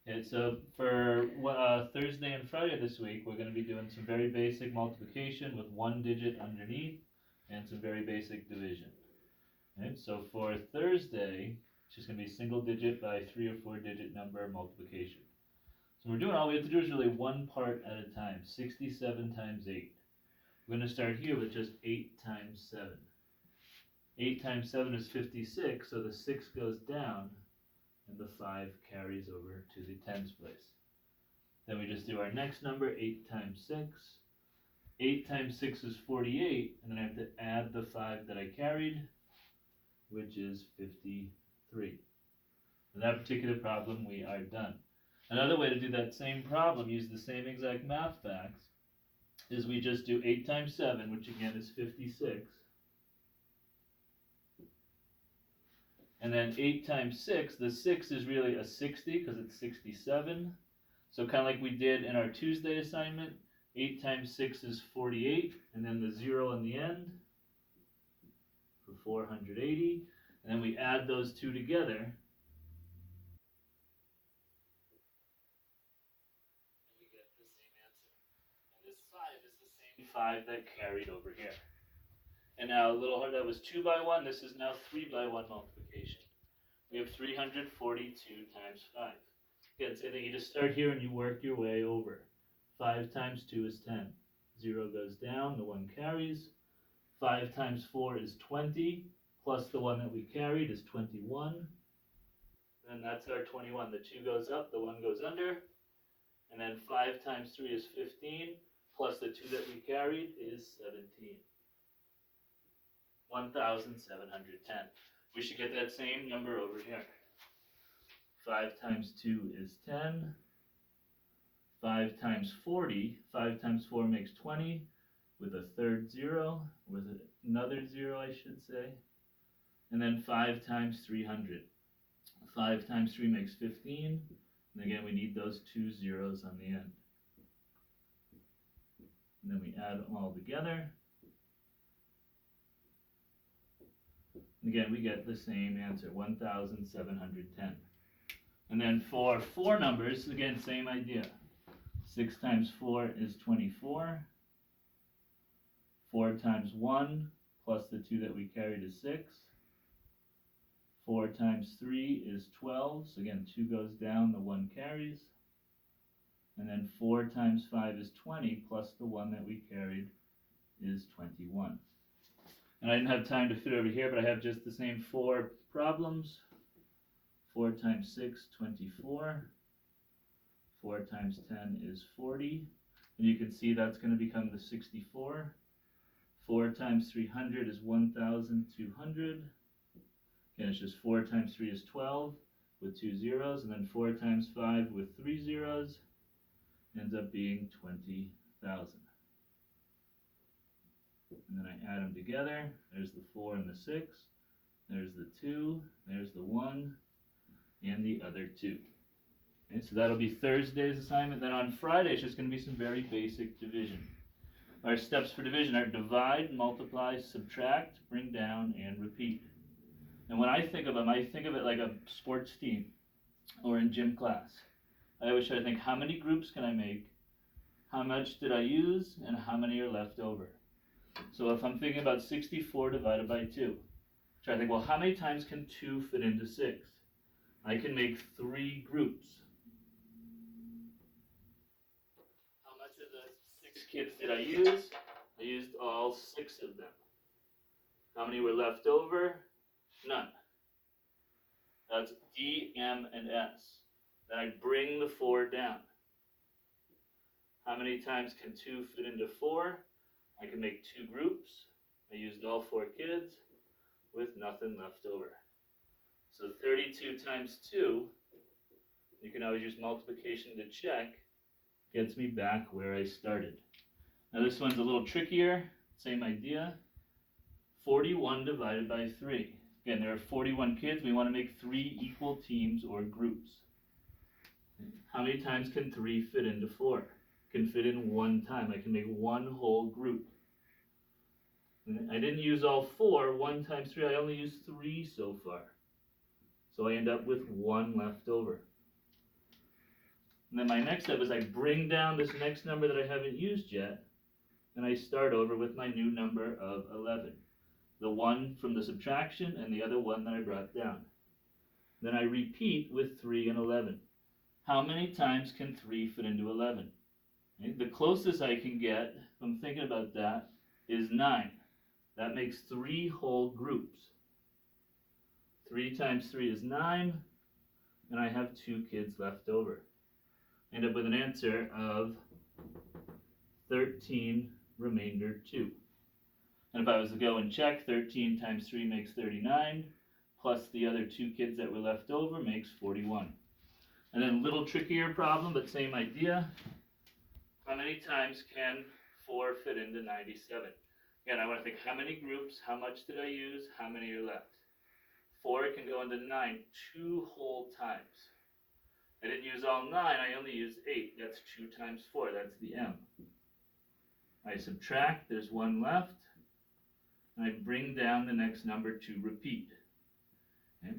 Okay, so for Thursday and Friday this week, we're going to be doing some very basic multiplication with one digit underneath and some very basic division. Okay, so for Thursday, it's just going to be single digit by 3 or 4 digit number multiplication. So we're doing all we have to do is really one part at a time, 67 times 8. We're going to start here with just 8 times 7. 8 times 7 is 56, so the 6 goes down and the 5 carries over to the tens place. Then we just do our next number, 8 times 6. 8 times 6 is 48, and then I have to add the 5 that I carried, which is 53. For that particular problem, we are done. Another way to do that same problem, use the same exact math facts, is we just do 8 times 7, which again is 56. And then 8 times 6, the 6 is really a 60 because it's 67. So kind of like we did in our Tuesday assignment, 8 times 6 is 48, and then the 0 in the end for 480. And then we add those two together, and we get the same answer. And this 5 is the same 5 that carried over here. And now a little hard, that was 2 by 1, this is now 3 by 1 multiplication. We have 342 times 5. Again, same thing, you just start here and you work your way over. 5 times 2 is 10. 0 goes down, the 1 carries. 5 times 4 is 20, plus the 1 that we carried is 21. And that's our 21. The 2 goes up, the 1 goes under. And then 5 times 3 is 15, plus the 2 that we carried is 17. 1,710. We should get that same number over here. 5 times 2 is 10. 5 times 40, 5 times 4 makes 20, with a third 0, with another 0 I should say. And then 5 times 300. 5 times 3 makes 15, and again we need those two zeros on the end. And then we add them all together. And again we get the same answer, 1,710. And then for 4 numbers, again same idea. 6 times 4 is 24. 4 times 1 plus the 2 that we carried is 6. 4 times 3 is 12. So again, 2 goes down, the 1 carries. And then 4 times 5 is 20 plus the 1 that we carried is 21. And I didn't have time to fit over here, but I have just the same 4 problems. 4 times 6, 24. 4 times 10 is 40. And you can see that's going to become the 64. 4 times 300 is 1,200. Again, it's just 4 times 3 is 12 with 2 zeros, and then 4 times 5 with 3 zeros ends up being 20,000. And then I add them together. There's the 4 and the 6. There's the 2. There's the 1 and the other 2. Okay, so that'll be Thursday's assignment. Then on Friday, it's just going to be some very basic division. Our steps for division are divide, multiply, subtract, bring down, and repeat. And when I think of them, I think of it like a sports team or in gym class. I always try to think, how many groups can I make? How much did I use? And how many are left over? So if I'm thinking about 64 divided by 2, try to think, well, how many times can 2 fit into 6? I can make 3 groups. How much of the 6 kids did I use? I used all 6 of them. How many were left over? None. That's D, M, and S. Then I bring the 4 down. How many times can 2 fit into 4? I can make 2 groups. I used all 4 kids with nothing left over. So 32 times 2, you can always use multiplication to check, gets me back where I started. Now this one's a little trickier, same idea. 41 divided by 3. Again, there are 41 kids. We want to make 3 equal teams or groups. How many times can 3 fit into 4? Can fit in 1 time. I can make 1 whole group. And I didn't use all 4. 1 times 3, I only used 3 so far. So I end up with 1 left over. And then my next step is I bring down this next number that I haven't used yet, and I start over with my new number of 11. The one from the subtraction and the other one that I brought down. Then I repeat with 3 and 11. How many times can 3 fit into 11? Okay, the closest I can get, if I'm thinking about that, is 9. That makes 3 whole groups. 3 times 3 is 9, and I have 2 kids left over. I end up with an answer of 13 remainder 2. And if I was to go and check, 13 times 3 makes 39, plus the other 2 kids that were left over makes 41. And then a little trickier problem, but same idea. How many times can 4 fit into 97? Again, I want to think how many groups, how much did I use, how many are left? 4 can go into 9 2 whole times. I didn't use all 9, I only used 8. That's 2 times 4, that's the M. I subtract, there's 1 left. And I bring down the next number to repeat. Okay.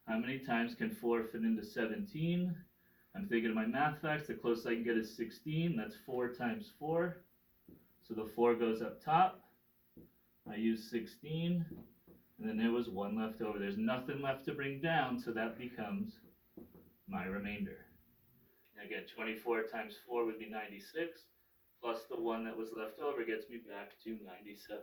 How many times can 4 fit into 17? I'm thinking of my math facts. The closest I can get is 16. That's 4 times 4. So the 4 goes up top. I use 16. And then there was 1 left over. There's nothing left to bring down, so that becomes my remainder. Again, 24 times 4 would be 96. Plus the 1 that was left over gets me back to 97.